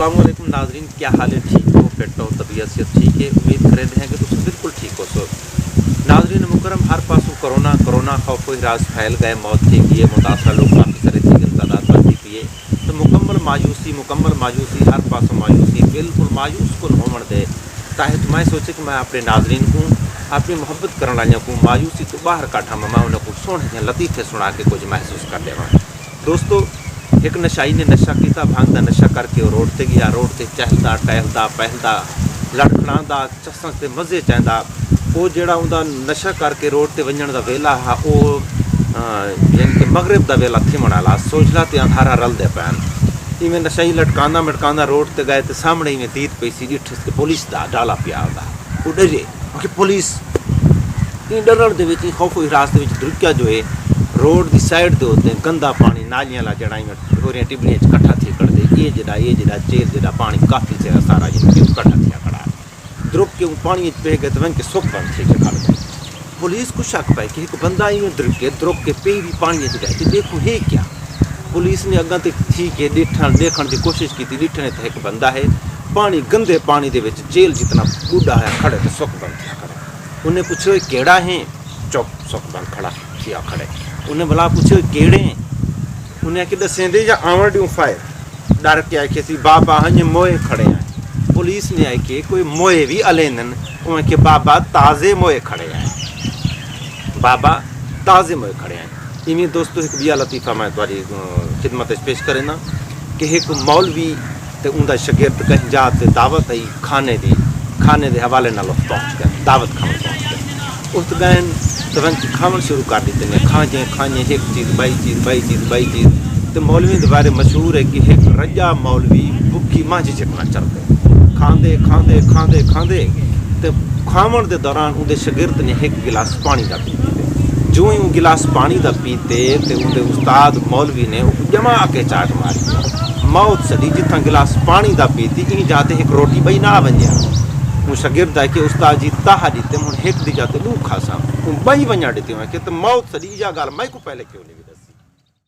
अस्सलाम वालेकुम नाजरीन, क्या हाल है? ठीक हो? फिट हो? तबीयत से ठीक है? उम्मीद करें हैं कि तुम बिल्कुल ठीक हो। सो नाजरीन मुकरम, हर पासों कोरोना कोरोना खौफ राज फैल गए, मौत थी गई, मुतासरा लोग काफ़ी सारे थी, तादाद बढ़ती पी है। तो मुकम्मल मायूसी, हर पासों मायूसी, बिल्कुल मायूस को होमण दे ताकि तुम्हें सोचे कि मैं अपने नाजरीन को अपनी मोहब्बत करने वाले को मायूसी तो बाहर काठा, मैं उन्हें सोहने लतीफ़े सुना के कुछ महसूस कर देवा। दोस्तों, एक नशाई ने नशा किया, भांग का नशा करके रोड से गया, रोड से चहलदा टहलदा पहलदा लड़खड़ा चसन से मज़े चाहता। वो जड़ा उनका नशा करके रोड से वजन का वेला हा, वो यानी कि मगरब का वेला थिमण वाला, सोचला तो अंधारा रलते पैन। इवें नशाई लटकाना मटकाना रोड से गए तो सामने इवें दीद पई सी, ॾिठ कि पुलिस का डाला पिया होंदा। वो डरे कि पुलिस डरण के खौफ हिरास के दुर्क्या जो है रोड की साइड के होते गंदा पानी नालियां ला जड़ा होरियां टिबड़ियां कट्ठा थी कर दे। ये जड़ा जेल जड़ा पानी काफ़ी से सारा कट्ठा थिया खड़ा द्रुप के पानी पे गए तो वहीं के सुख बंद थी खड़ गए। पुलिस को शक पाए कि एक बंदा इवें द्रुप के पे भी पानी गए तो देखो है क्या। पुलिस ने अगर थी के देखने की कोशिश की, डिठने तो एक बंदा है पानी गंदे पानी के जेल जितना बूढ़ा है खड़े तो सुख बंद थिया खड़े। उन्हें पूछो केड़ा है, चुप सुख बंद खड़ा थिया खड़े। उन्हें भला पूछो केड़े, उन्हें कि दसेंदे या आवन ड्यू फायर डर के आखे सी बाबा हंज मोए खड़े हैं। पुलिस ने आके कोई मोए भी अलेंदन, उन्हें कि बाबा ताज़े मोए खड़े हैं, बाबा ताज़े मोए खड़े हैं। इवें दोस्तों एक बिया लतीफ़ा मैं तुम्हारी खिदमत पेश करें ना कि एक मौलवी तो उनका शगिर्द कहीं जाते दावत आई खाने के हवाले नाल पहुँच गए, दावत खाने पहुँच गए। उस गए तुरंत खावन शुरू कर दी ने, खाने एक चीज़ बाई चीज़। तो मौलवी के बारे मशहूर है कि एक रजा मौलवी भुखी मांझ चिकना चल गए, खांदे तो खावन के दौरान उनके शगिर्द ने एक गिलास पानी का पी। जो ही गिलास पानी का पीते तो उनके उस्ताद मौलवी ने जमा के चाट मारी, मौत सड़ी जिथा गिलास पानी का पीती इन जाते एक रोटी बई ना वंजा। वो शगिर्द है कि उस्ताद जी ताहा दीते हूँ एक दी जाते लू खासा बई वंजा ॾिती कि तो मौत सड़ी, इहा ॻाल्हि मैं को पहले क्यों नहीं